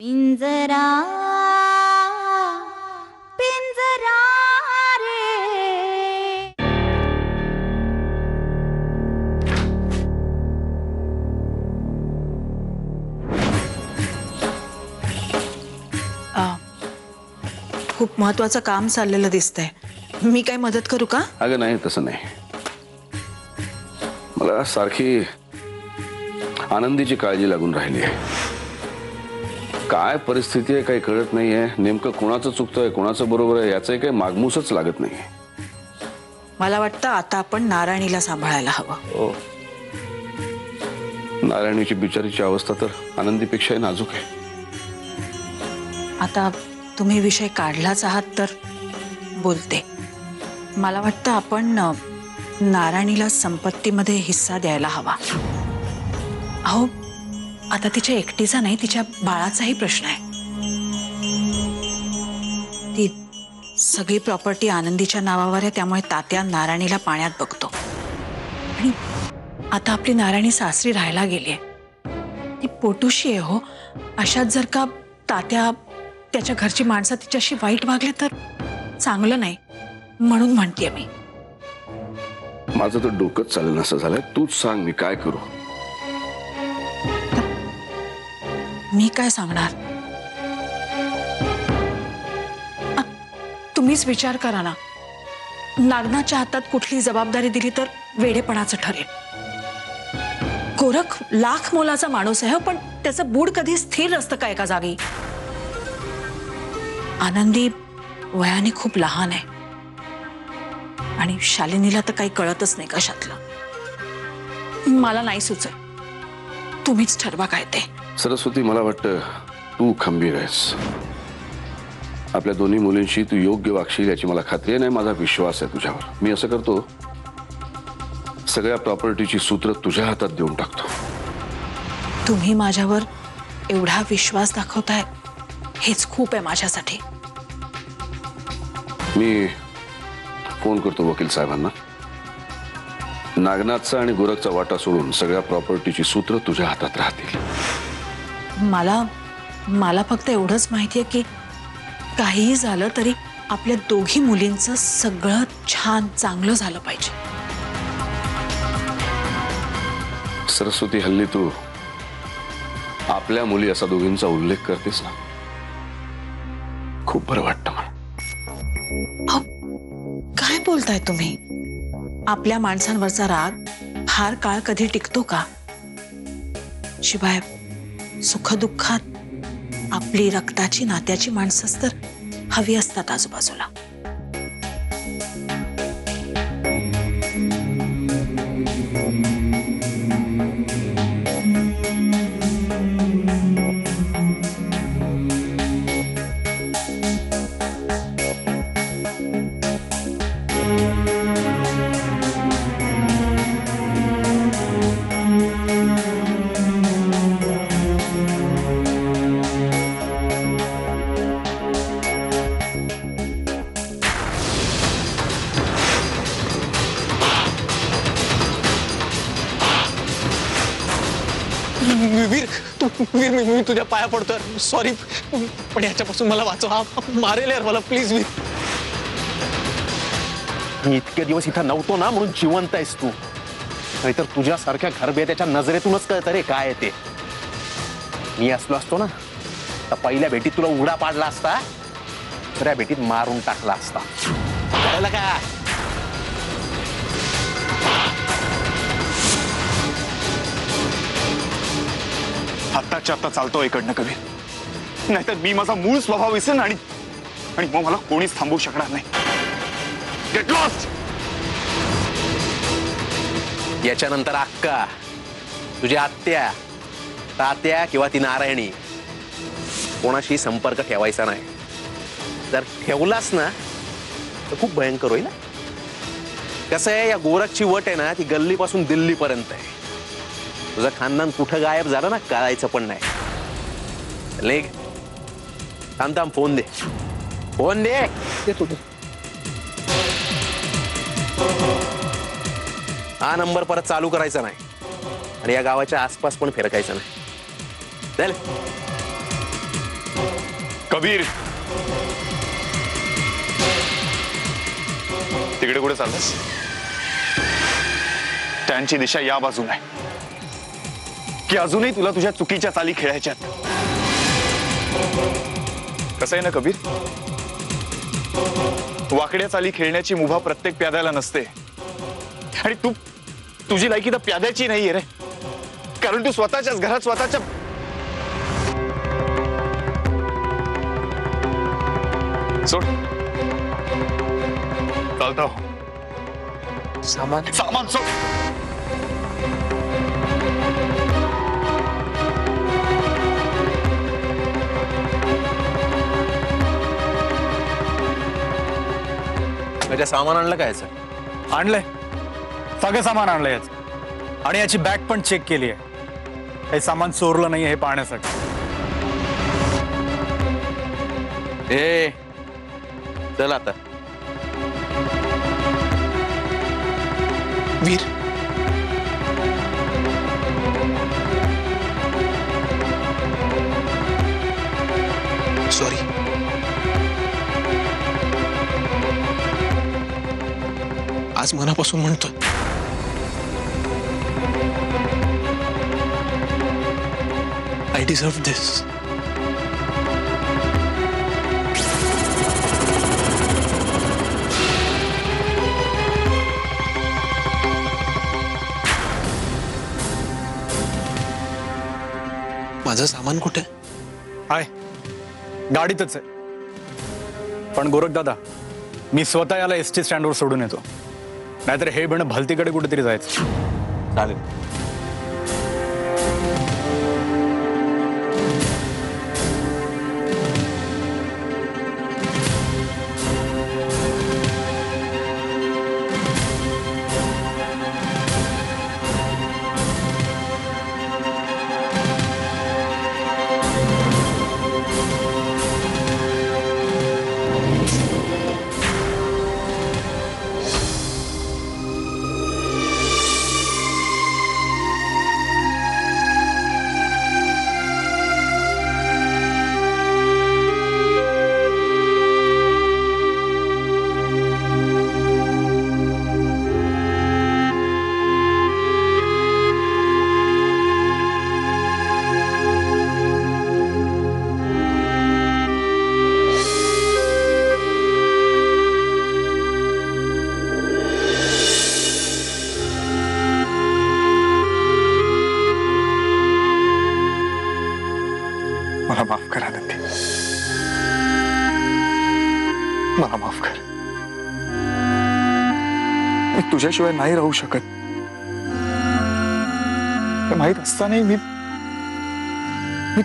पिंजरा पिंजरा रे. खूप महत्वाचं काम चाललेलं दिसतंय. मी काय मदत करू का? अगं नाही, तसं नाही. मला सारखी आनंदीची काळजी लागून राहिली आहे. काय परिस्थिती आहे काही कळत नाहीये. नेमकं कोणाचं चुकतंय कोणाचं बरोबर आहे याचं काही मागमूसच लागत नाही. मला वाटतं आता आपण नारायणीला सांभाळायला हवं. हो, नारायणीची बिचारीची अवस्था तर आनंदीपेक्षाही नाजूक आहे. आता तुम्ही विषय काढलाच आहात तर बोलते. मला वाटतं आपण नारायणीला संपत्तीमध्ये हिस्सा द्यायला हवा. अहो, आता तिच्या एकटीचा नाही, तिच्या बाळाचाही प्रश्न आहे. ती सगळी प्रॉपर्टी आनंदीच्या नावावर आहे, त्यामुळे तात्या नारायणीला पाण्यात बघतो. आणि आता आपली नारायणी सासरी राहायला गेलीये. ती पोटुशी आहे हो. अशात जर का तात्या त्याच्या घरची माणसं तिच्याशी वाईट वागले तर चांगलं नाही. म्हणून म्हणतेय मी. माझं तर डोकंच चालेल असं झालंय. तूच सांग मी काय करू. मी काय सांगणार? तुम्हीच विचार करा ना. नागनाच्या हातात कुठली जबाबदारी दिली तर वेडेपणाचं ठरेल. गोरख लाख मोलाचा माणूस आहे, पण त्याचं बूड कधी स्थिर असतं का एका जागी? आनंदी वयाने खूप लहान आहे आणि शालिनीला तर काही कळतच नाही कशातलं. मला नाही सुचत. तुम्हीच ठरवा काय ते. सरस्वती, मला वाटतं तू खंबीर आहेस. आपल्या दोन्ही मुलींशी तू योग्य वागशील याची मला खात्री आहे. नाही, माझा विश्वास आहे तुझ्यावर. मी असं करतो, सगळ्या प्रॉपर्टीची सूत्र तुझ्या हातात देऊन टाकतो. तुम्ही माझ्यावर एवढा विश्वास दाखवताय हेच खूप आहे माझ्यासाठी. मी फोन करतो वकील साहेबांना. नागनाथचा आणि गोरखचा वाटा सोडून सगळ्या प्रॉपर्टीची सूत्र तुझ्या हातात राहतील. मला फक्त एवढंच माहिती आहे की काहीही झालं तरी आपल्या दोघी मुलींचं सगळं छान चांगलं झालं पाहिजे. सरस्वती, हल्ली तू आपल्या मुली असा दोघींचा उल्लेख करतेस ना, खूप बरं वाटतं मला. काय बोलताय तुम्ही? आपल्या माणसांवरचा राग फार काळ कधी टिकतो का? शिवाय सुखदुःखात आपली रक्ताची नात्याची माणसंच तर हवी असतात आजूबाजूला. वीर, मी तुझ्या पाया पडतो. सॉरी, पण याच्यापासून मला वाचव. हा मारेल यार मला, प्लीज वीर. मी इतके दिवस इथं नव्हतो ना म्हणून जिवंत आहेस तू. नाहीतर तुझ्यासारख्या घरबेत्याच्या नजरेतूनच कळतं रे काय ते. मी असलो असतो ना तर पहिल्या भेटीत तुला उघडा पाडला असता, दुसऱ्या भेटीत मारून टाकला असता. कळलं का? आत्ताच्या आत्ता चालतो इकडनं कबीर, नाहीतर मी माझा मूळ स्वभाव विसरेन आणि मग मला कोणीच थांबवू शकणार नाही. Get lost. याच्यानंतर अक्का, तुझ्या आत्या, तात्या किंवा ती नारायणी कोणाशी संपर्क ठेवायचा नाही. जर ठेवलास ना तर खूप भयंकर होईल. कसं आहे, या गोरखची वट आहे ना ती गल्लीपासून दिल्लीपर्यंत आहे. तुझं खानदान कुठं गायब झालं ना कळायचं पण नाही. लेग थांब, फोन दे. फोन दे. हा नंबर परत चालू करायचा नाही आणि या गावाच्या आसपास पण फिरकायचं नाही. चल. कबीर, तिकडे कुठे चाललंस? त्यांची दिशा या बाजूला आहे की अजूनही तुला तुझ्या चुकीच्या चाली खेळायच्यात? कसं आहे ना कबीर, वाकड्या चाली खेळण्याची मुभा प्रत्येक प्याद्याला नसते. आणि तुझी लायकी तर प्याद्याची नाहीये रे, कारण तू स्वतःच्याच घरात स्वतःच्या सोड चालतो सामान सामान सोड. माझ्या सामान आणलं काय याचं? आणलंय, सगळं सामान आणलंय याच, आणि याची बॅग पण चेक केली आहे. हे सामान चोरलं नाही हे पाहण्यासाठी. ए चल आता. वीर, सॉरी. आज मनापासून म्हणतो, आय डिझर्व दिस. माझं सामान कुठे आहे? गाडीतच आहे. पण गोरख दादा, मी स्वतः याला एसटी स्टँडवर सोडून येतो, नाहीतर हे भिणं भलतीकडे कुठेतरी जायचं. चालेल. मला माफ कर आनंदी, मला माफ कर. मी तुझ्याशिवाय नाही राहू शकत. हे माहित असतानाही मी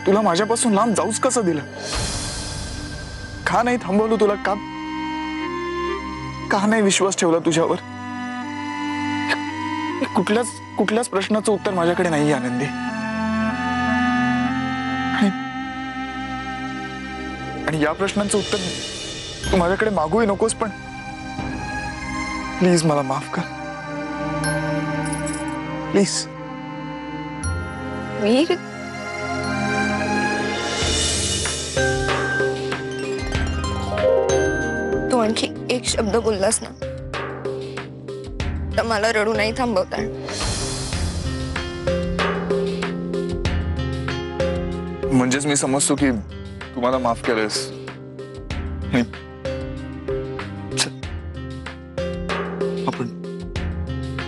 तुला माझ्यापासून लांब जाऊच कसं दिलं? का नाही थांबवलं तुला? का नाही विश्वास ठेवला तुझ्यावर? कुठल्याच प्रश्नाचं उत्तर माझ्याकडे नाही आनंदी. आणि या प्रश्नांचं उत्तर तू माझ्याकडे मागूही नकोस, पण प्लीज मला माफ कर. प्लीज. वीर, तू आणखी एक शब्द बोललास ना तर मला रडू नाही थांबवता. म्हणजेच मी समजतो की तू मला माफ केलंस. आपण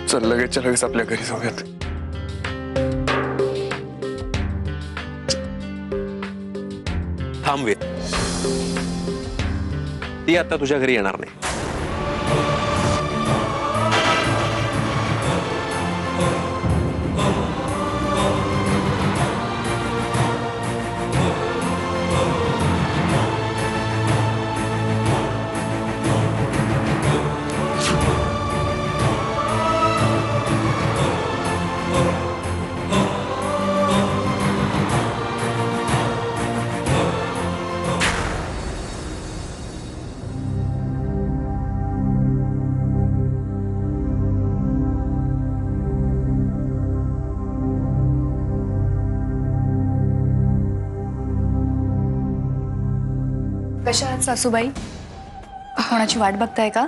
चल लगेचच्या लगेच आपल्या घरी जाऊयात. थांब वीर, ती आता तुझ्या घरी येणार नाही. कशा आहात सासूबाई? कोणाची वाट बघताय का?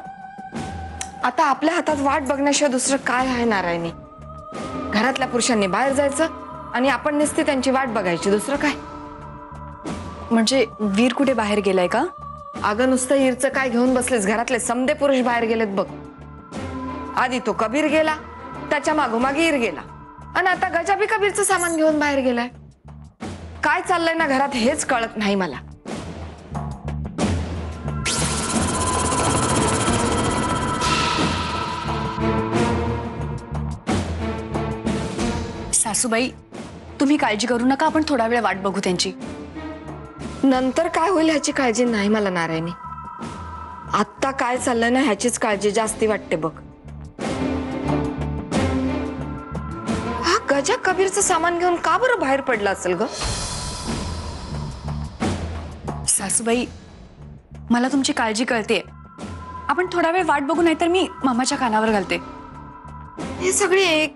आता आपल्या हातात वाट बघण्याशिवाय दुसरं काय आहे नारायणी? घरातल्या पुरुषांनी बाहेर जायचं आणि आपण नुसती त्यांची वाट बघायची, दुसरं काय? म्हणजे वीर कुठे बाहेर गेलाय का? अगं नुसतं ईरचं काय घेऊन बसलेस? घरातले समदे पुरुष बाहेर गेलेत बघ. आधी तो कबीर गेला, त्याच्या मागोमागे ईर गेला, आणि आता गजा बी कबीरचं सामान घेऊन बाहेर गेलाय. काय चाललंय ना घरात हेच कळत नाही मला. सासूबाई, तुम्ही काळजी करू नका, आपण थोडा वेळ वाट बघू त्यांची. नंतर काय होईल ह्याची काळजी नाही मला नारायणी. आत्ता काय चाललंय ना ह्याचीच काळजी जास्ती वाटते बघ. हा गजा कबीरचं सामान घेऊन का बरं बाहेर पडला असेल ग? सासूबाई, मला तुमची काळजी कळते. आपण थोडा वेळ वाट बघू, नाहीतर मी मामाच्या कानावर घालते. हे सगळे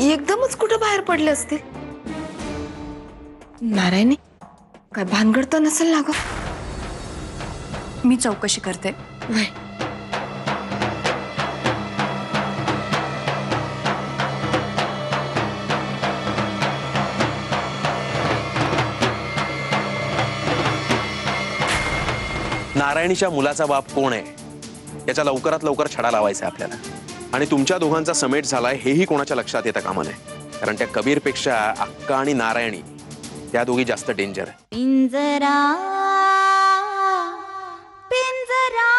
एकदमच कुठं बाहेर पडले असतील? नारायणी, काय भानगड तर नसेल ना ग? मी चौकशी करते. वय. नारायणीच्या मुलाचा बाप कोण आहे याचा लवकरात लवकर छडा लावायचा आपल्याला. आणि तुमच्या दोघांचा समेट झालाय हेही कोणाच्या लक्षात येतं कामा नये. कारण त्या कबीरपेक्षा अक्का आणि नारायणी त्या दोघी जास्त डेंजर आहे. पिंजरा पिंजरा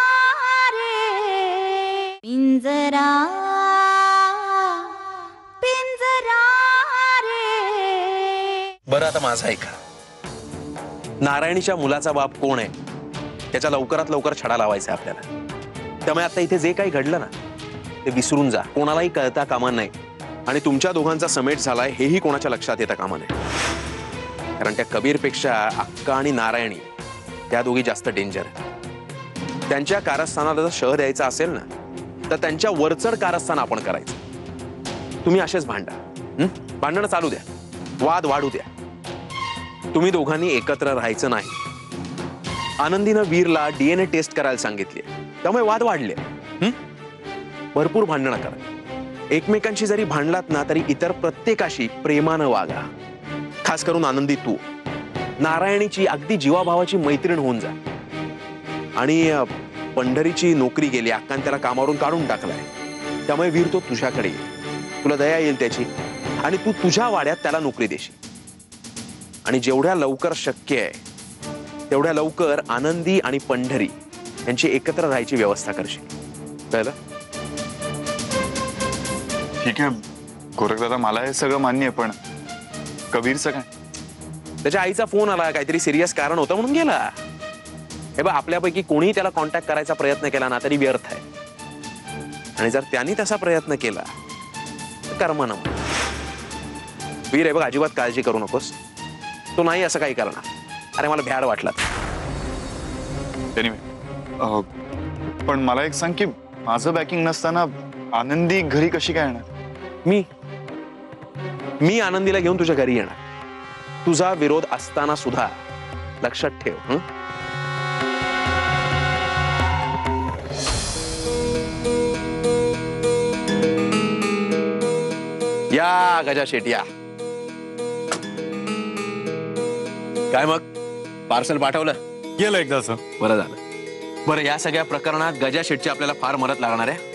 रे पिंजरा पिंजरा रे. बरं, आता माझा ऐका. नारायणीच्या मुलाचा बाप कोण आहे त्याचा लवकरात लवकर छडा लावायचा आपल्याला. त्यामुळे आता इथे जे काही घडलं ना ते विसरून जा, कोणालाही कळता कामा नाही. आणि तुमच्या दोघांचा समेट झालाय हेही कोणाच्या लक्षात येता कामा नये. कारण त्या कबीरपेक्षा अक्का आणि नारायणी त्या दोघी जास्त डेंजर आहेत. त्यांच्या कारस्थानाला जर शह द्यायचा असेल ना तर त्यांच्या वरचढ कारस्थान आपण करायचं. तुम्ही असेच भांडा, भांडणं चालू द्या, वाद वाढू द्या. तुम्ही दोघांनी एकत्र राहायचं नाही. आनंदीनं वीरला DNA टेस्ट करायला सांगितली, त्यामुळे वाद वाढले. भरपूर भांडणं करा. एकमेकांशी जरी भांडलात ना तरी इतर प्रत्येकाशी प्रेमानं वागा. खास करून आनंदी तू नारायणीची अगदी जीवाभावाची मैत्रीण होऊन जा. आणि पंढरीची नोकरी गेली, अक्कान त्याला कामावरून काढून टाकलाय, त्यामुळे वीर तो तुझ्याकडे येईल. तुला दया येईल त्याची, आणि तू तुझ्या वाड्यात त्याला नोकरी देशील. आणि जेवढ्या लवकर शक्य आहे तेवढ्या लवकर आनंदी आणि पंढरी यांची एकत्र राहायची व्यवस्था करशील. कळलं? ठीक आहे गोरखदादा, मला हे सगळं मान्य आहे, पण कबीरचं काय? त्याच्या आईचा फोन आला, काहीतरी सिरियस कारण होतं म्हणून गेला. हे बघ, आपल्यापैकी कोणीही त्याला कॉन्टॅक्ट करायचा प्रयत्न केला ना तरी व्यर्थ आहे. आणि जर त्यांनी तसा प्रयत्न केला तर कर्म न. वीर, हे बघ, अजिबात काळजी करू नकोस. तो नाही असं काही करणार. अरे मला भ्याड वाटला. पण मला एक सांग की माझं बॅकिंग नसताना आनंदी घरी कशी काय येणार? मी आनंदीला घेऊन तुझ्या घरी येणार. तुझा विरोध असताना सुद्धा लक्षात ठेव. या गजा शेट या. काय मग, पार्सल पाठवलं? गेलं एकदाच. बरं झालं. बरं, या सगळ्या प्रकरणात गजा शेटची आपल्याला फार मदत लागणार आहे.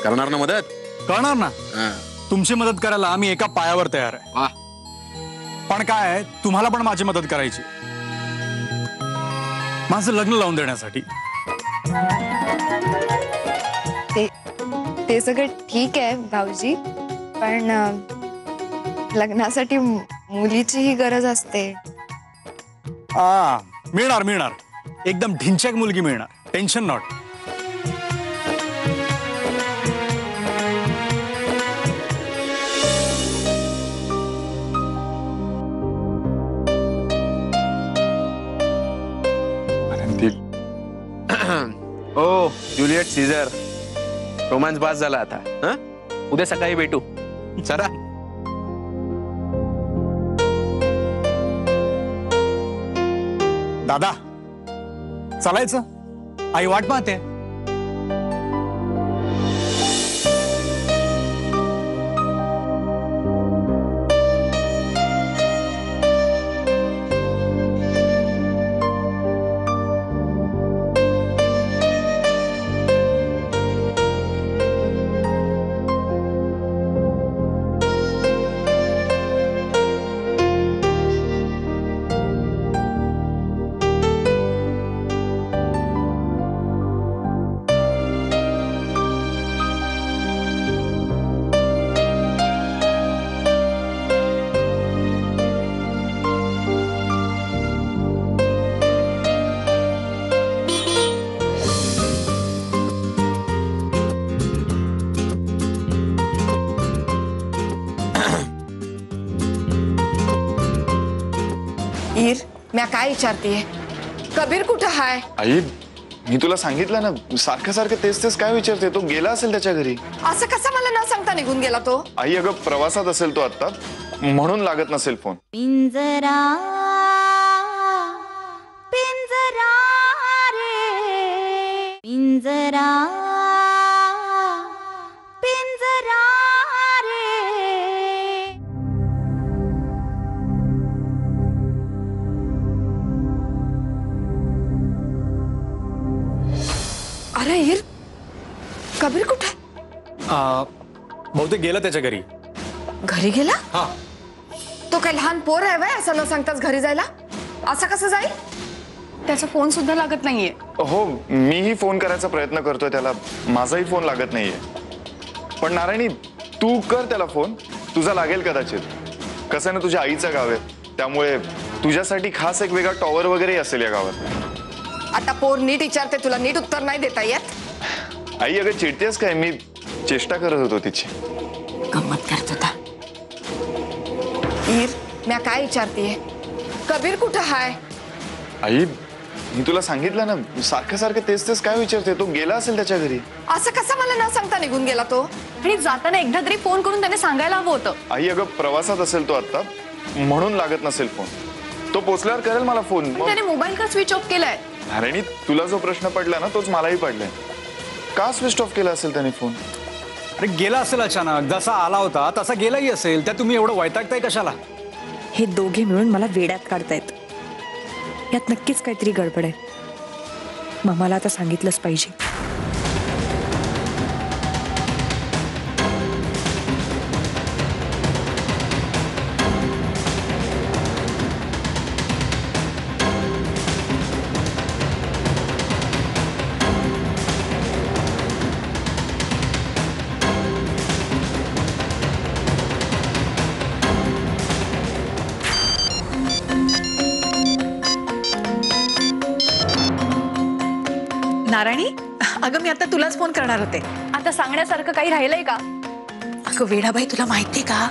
करणार ना मदत? करणार ना. तुमची मदत करायला आम्ही एका पायावर तयार आहे. वाह. पण काय आहे, तुम्हाला पण माझी मदत करायची. माझं लग्न लावून देण्यासाठी. ते सगळं ठीक आहे भाऊजी, पण लग्नासाठी मुलीचीही गरज असते. मिळणार मिळणार, एकदम ढिंचॅक मुलगी मिळणार. Tension not. Oh Juliet Caesar, romance बास झाला आता. उद्या सकाळी भेटू. चला. दादा, चालायचं, आई वाट पाहते. ईर, मी काय विचारतीये, कबीर कुठं हाय? आई, मी तुला सांगितलं ना, सारखं सारखं तेच तेच काय विचारते? तो गेला असेल त्याच्या घरी. असं कसं मला न सांगता निघून गेला तो? आई अगं प्रवासात असेल तो आता, म्हणून लागत नसेल फोन. पिंजरा पिंजरा रे पिंजरा पिंजरा रे. अरे ईर, कबीर कुठे? बहुतेक गेला त्याच्या घरी. घरी गेला? हा. तो काही लहान पोर आहे वय असं न सांगताच घरी जायला? असं कसं जाईल? त्याचा फोन सुद्धा लागत नाहीये. हो, मीही फोन करायचा प्रयत्न करतोय त्याला, माझाही फोन लागत नाहीये. पण नारायणी, तू कर त्याला फोन, तुझा लागेल कदाचित. कसं ना, तुझ्या आईचं गाव आहे, त्यामुळे तुझ्यासाठी खास एक वेगळा टॉवर वगैरे असेल या गावात. आता पोर नीट विचारते, तुला नीट उत्तर नाही देता येत? आई अगं चिडतेस काय? मी चेष्टा करत होतो तिची. गंमत करत होता. ईर, मी काय विचारतीये, कबीर कुठं हाय? आई, मी तुला सांगितलं ना, सारखं सारखं तेच तेच काय विचारते? तो गेला असेल त्याच्या घरी. असं कसं मला न सांगता निघून गेला तो? आणि जाताना एकदा तरी फोन करून त्याने सांगायला हवं होतं. आई अगं प्रवासात असेल तो आता, म्हणून लागत नसेल फोन. तो पोचल्यावर करेल मला फोन. पण त्याने मोबाईल का स्विच ऑफ केलाय? नारायणी, तुला जो प्रश्न पडला ना, तोच मलाही पडलाय. का स्विच ऑफ केला असेल त्याने फोन? अरे गेला असेल अचानक, जसा आला होता तसा गेलाही असेल. त्या तुम्ही एवढं वैतागताय कशाला? हे दोघे मिळून मला वेड्यात काढतायत. यात नक्कीच काहीतरी गडबड आहे. मामाला आता सांगितलंच पाहिजे. नारायणी, अगं मी आता तुलाच फोन करणार होते. आता सांगण्यासारखं काही राहिलंय का? अगं वेडाबाई, तुला माहितीये का,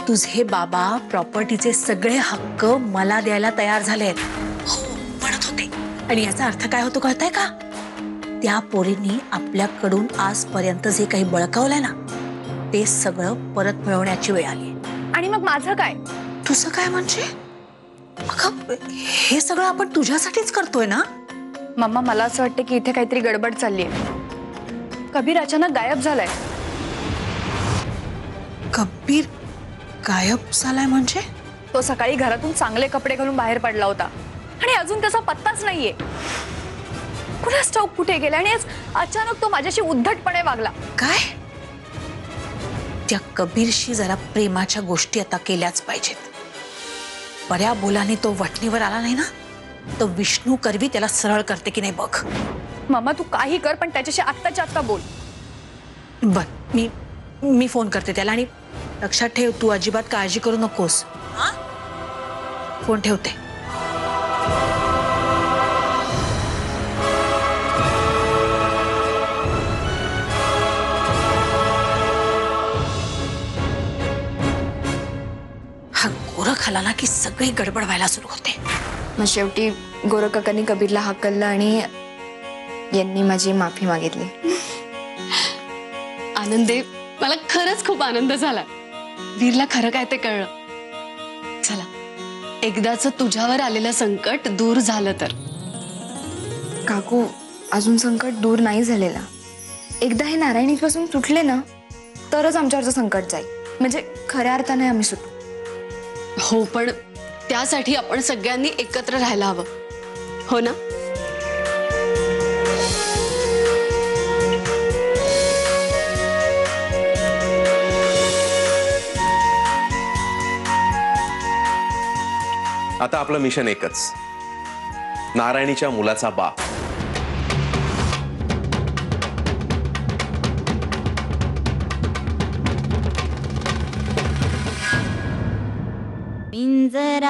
तुझे बाबा प्रॉपर्टीचे सगळे हक्क मला द्यायला तयार झालेत. हो म्हणत होते. आणि याचा अर्थ काय होतो कळताय का? त्या पोरींनी आपल्याकडून आजपर्यंत जे काही बळकावलंय ना, ते सगळं परत मिळवण्याची वेळ आली. आणि मग माझं काय? तुझं काय म्हणजे? अगं हे सगळं आपण तुझ्यासाठीच करतोय ना. मम्मा, मला असं वाटतं की इथे काहीतरी गडबड चाललीये. कबीर अचानक गायब झालाय. कबीर गायब झालाय म्हणजे? तो सकाळी घरातून चांगले कपडे घालून बाहेर पडला होता आणि अजून त्याचा पत्ताच नाहीये. कुणास ठाऊक कुठे गेला आणि अचानक तो माझ्याशी उद्धटपणे वागला. काय? त्या कबीरशी जरा प्रेमाच्या गोष्टी आता केल्याच पाहिजेत. बऱ्या बोलाने तो वटणीवर आला नाही ना, तर विष्णू करवी त्याला सरळ करते की नाही बघ. मम्मा, तू काही कर पण त्याच्याशी आत्ताच्या आत्ता बोल. बर, मी फोन करते त्याला. आणि लक्षात ठेव, तू अजिबात काळजी करू नकोस. हा, फोन ठेवते. हा गोरख आला ना की सगळी गडबड व्हायला सुरू होते. मग शेवटी गोरकाकांनी कबीरला हाकललं आणि यांनी माझी माफी मागितली. आनंदे, मला खरंच खूप आनंद झाला. वीरला खरं काय ते कळलं. चला, एकदाच तुझ्यावर आलेलं संकट दूर झालं तर. काकू अजून संकट दूर नाही झालेला. एकदा हे नारायणीपासून सुटले ना तरच आमच्यावरचं संकट जाईल. म्हणजे खऱ्या अर्थाने आम्ही सुटू. हो, पण त्यासाठी आपण सगळ्यांनी एकत्र राहायला हवं, हो ना? आता आपलं मिशन एकच, नारायणीच्या मुलाचा बाप. पिंजरा